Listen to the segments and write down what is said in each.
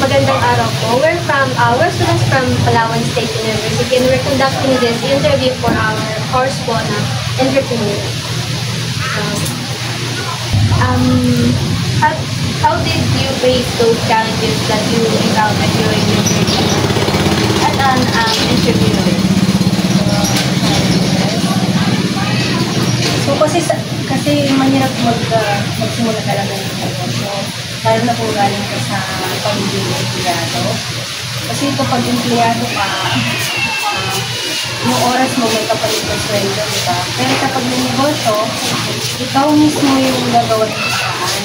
Magandang araw po. We're students from Palawan State University and we're conducting this interview for our course po na entrepreneur. How did you face those challenges that you encountered during your journey as an entrepreneur? So kasi mahirap magsimula talaga ng negosyo. Lalo na kung galing ka sa pamilya empleyado. Kasi kapag empleyado ka, yung oras mo may kapalit ng sweldo, di ba? Pero kapag may negosyo, ikaw mismo yung gagawa ng paraan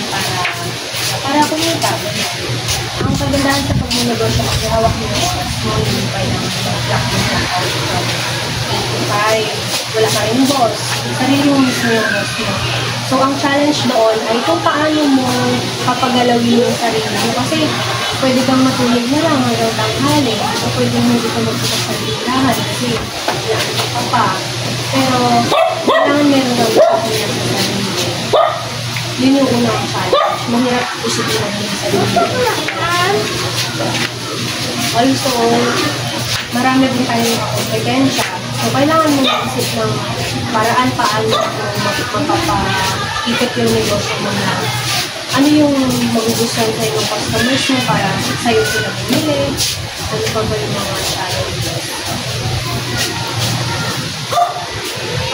para kumita. Ang kagandahan sa pag-negosyo, maghahawak mo yung oras mo, yung pa yung clock mo sa out from 8 to 5. Wala ka rin boss. Sarili mo mismo yung boss mo. So, ang challenge doon ay kung paano mo papagalawin yung sarili mo. Kasi, pwede kang matulog na lang hanggang tanghali. O pwede mo hindi ka magpukas sa lilahan kasi ilaan ka pa. Pero, kailangan meron kang disipline sa sarili mo. Yun yung unang challenge. Mahirap disipline yung sarili mo. Also, marami din tayong kompetensya. So, kailangan mo mag-isip ng paraan paano mapapakikot yung negosyo mo na ano yung magugustuhan sa yung customers mo para sa'yo sila bumili, ano pa ba yung mga challenges.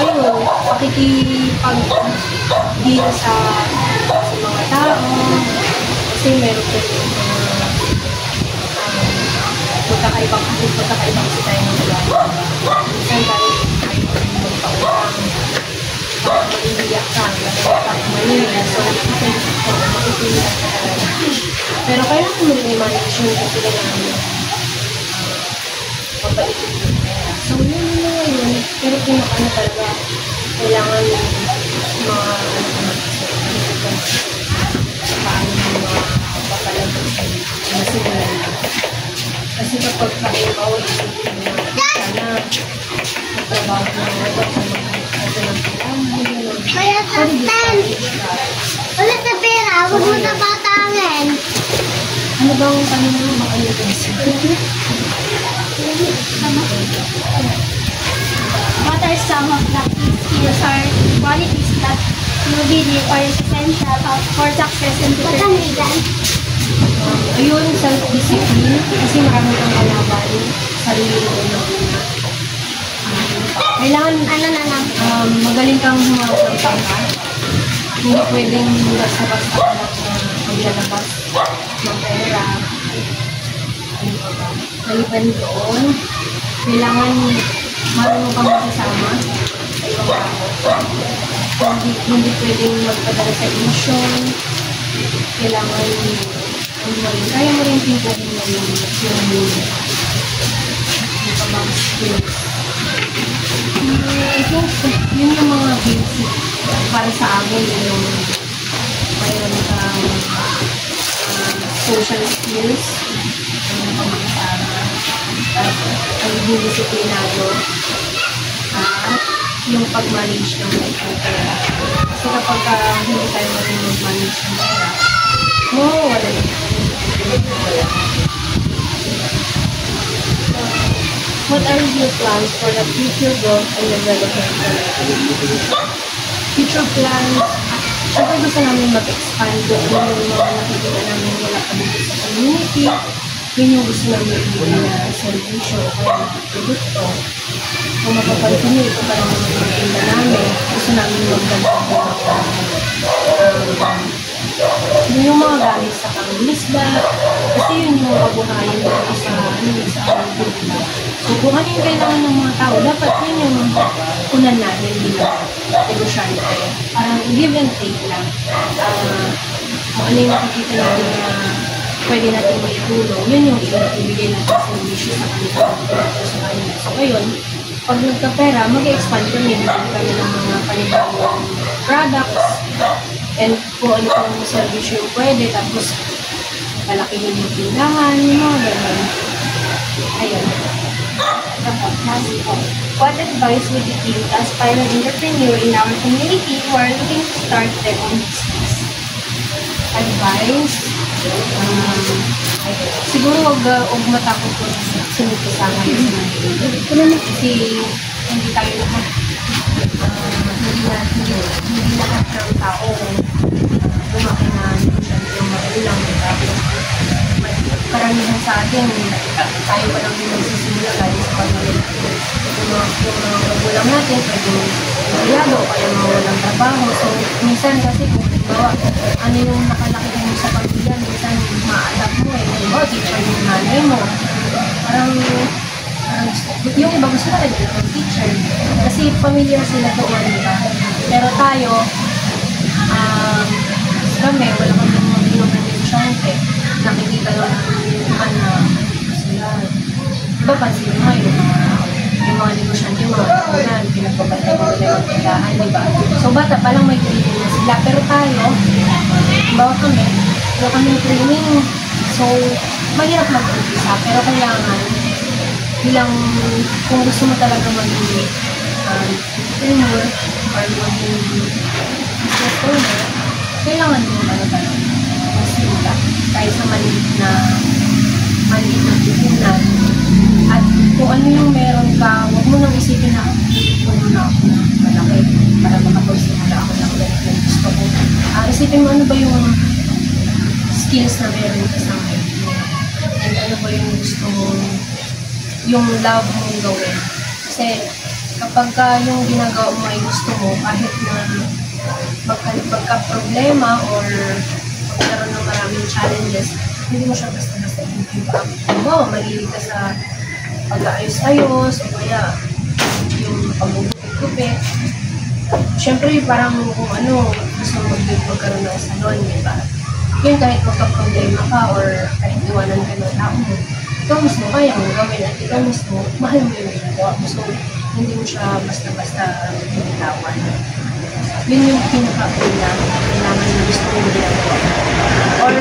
Ayun, pakikipag-deal sa mga tao, kasi meron ko yung magkakaibang kasi tayo ng buwan. Minsan tayo magpakulang, mag-iiyak ka, mag-iiyak. So, makikilihan ka talaga. Pero kailangan mo rin i-manage yun kasi kailangan mapalitin yung pera. So, yun na ngayon. Pero pinakano talaga, kailangan paano mo mapapalagay sa masimulan na. Kasi kapag kayo bawal isipin mo sana magtrabaho mo ito sa mga ng kailangan. Kaya kapten! Wala sa pera, huwag mo na patangin. Ano bang kanina mo makalitin siya? What are some of the skills or qualities that you believe are essential for success in the business? Ayun, self-discipline. Kasi marami kang kalaban. Sarili mo na. Kailangan, magaling kang humawak ng pangkat. Hindi pwedeng basta-basta ka lang maglalabas ng pera. Maliban doon, kailangan marunong kang makisama sa ibang tao. Hindi pwedeng magpadala sa mission. Kailangan kaya mo rin pintuhin mo yung pabang skills. I think yun yung mga basic para sa amin yung mayroon kang social skills, yung pagkakasama, at pagiging disiplinado, at yung pag-manage ng pera. Kasi kapag hindi tayo mag-manage ng pera, wala yun. What are your plans for the future growth and development for life? Future plans, syempre gusto namin mag-expand doon yung mga nakikita namin wala pa dito sa community. Yun yung gusto namin ibigay na servisyo o kaya produkto. Kung mapapansin nyo, ito parang magpapinda namin. Gusto namin magdagdag yung mga gamit sa pang-lisda. Kasi yun yung kabuhayan dito sa aming group. So kung ano yung kailangan ng mga tao, dapat yun yung unan natin bilang negosyante. Parang give and take lang. Kung ano yung nakikita natin na pwede natin maitulong, yun yung ibigay natin sa servisyo sa kanila. So ngayon, pag nagkapera, mag-expand kami, bigyan kami ng mga panibagong products, and kung ano pang servisyo yung pwede, tapos palakihin yung tindahan, yung mga gano'n. Ayun. What advice would you give to aspiring entrepreneur in our community who are looking to start their own business? Advice. advice, siguro huwag matakot po sunod sa ngayon. Kasi hindi tayo lahat, hindi lahat ng tao lumaki na yung magulang, diba? Karamihan sa atin, tayo pa lang yung nagsisimula tayo sa pamilya. Yung mga magulang natin, pwedeng maglado o kaya mawalang trabaho. So, minsan kasi kung bawa, ano yung nakalaki mo sa pamilya, minsan ma-adapt mo eh. Diba, teacher yung nanay mo. Parang yung iba gusto na rin yung teacher. Kasi familiar sila doon, diba? Pero tayo, kami, wala kami mga binong-negosyante. Nakikita lang na sila. Diba, pansin mo yung mga negosyante, yung mga kapunan, pinagpapatay mo nila yung tindahan, diba? So, bata pa lang may training na sila. Pero tayo, bawa kami, wala kami training. So, mahirap mag-umpisa. Pero kailangan, bilang kung gusto mo talaga maging entrepreneur or maging business owner, kailangan mo talaga magsimula kahit sa maliit na puhunan. At kung ano yung meron ka, huwag mo nang isipin na puno na ako na malaki para makapagsimula ako ng ganito yung gusto ko. Isipin mo ano ba yung skills na meron ka sa ngayon. And ano ba yung gusto mo, yung love mong gawin. Kasi kapag yung ginagawa mo ay gusto mo, kahit na magka-problema or magkaroon ng maraming challenges, hindi mo siya basta-basta i-give up. Diba, mahilig ka sa pag-aayos-ayos, o kaya yung pag-gupit-gupit. Siyempre, parang kung ano, gusto mo magkaroon ng salon, diba? Yun, kahit magka-problema ka or kahit iwanan ka ng tao mo, ikaw mismo kaya mo gawin at ikaw mismo, mahal mo yung ginagawa mo. So, hindi mo siya basta-basta binitawan. Yun yung pinaka-una, kailangan mo gusto mo ginagawa. Or,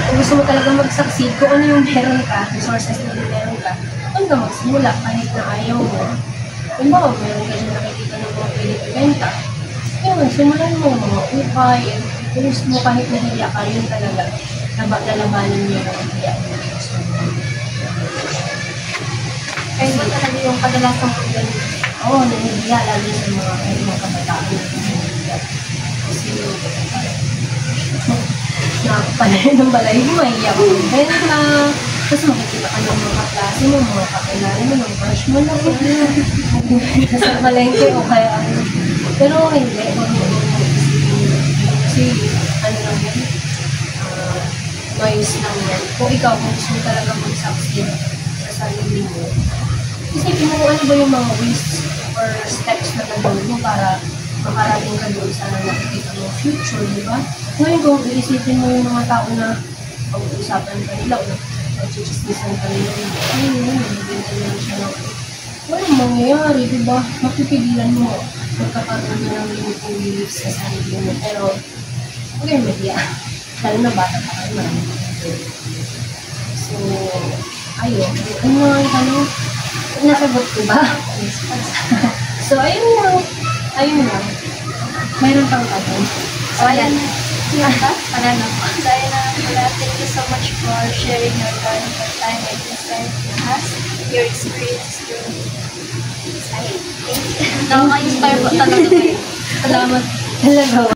kung gusto mo talaga mag-succeed, kung ano yung meron ka, resources na meron ka, doon ka magsimula kahit na ayaw mo. Kung ba, meron ka dyan nakikita ng mga pwede ibenta, yun, simulan mo mga ukay, kung gusto mo kahit nahiya ka, yun talaga, nalabanan mo yung nahiya mo. Kaya ba talaga yung kadalasang problema? Oo, nahihiya lagi sa mga kabataan na nahihiya. Kasi nakapalay ng balay mo, mahihiya ko magbenta. Tapos makikita ka ng mga klase mo, mga kakilala mo, ng crush mo na sa palengke o kaya ano. Pero hindi, kasi ano lang yan, noise lang yan. Kung ikaw, kung gusto mo talaga mag-succeed sa sarili mo, isipin mo ano ba yung mga ways or steps na gagawin mo para makarating ka doon sa nakikita mo future, di ba? Ngayon kung iisipin mo yung mga tao na pag-uusapan ka nila o pag-chismisan ka nila, ayun, nabibenta nila siya na walang mangyayari, di ba? Mapipigilan mo magkakaroon na ng limiting beliefs sa sarili mo. Pero, huwag yung media. Lalo na bata pa kayo, maraming kapatid. So, ayun. Ano nga yung tanong? Nasagot ko ba? So, ayun lang. Ayun lang. Mayroon pang tanong. So, ayan. Yun ba? Panalo. So, ayan na. Thank you so much for sharing your valuable time and insight to us, your experience during this time. Thank you. Nakaka-inspire po talaga kayo. Salamat. Talaga.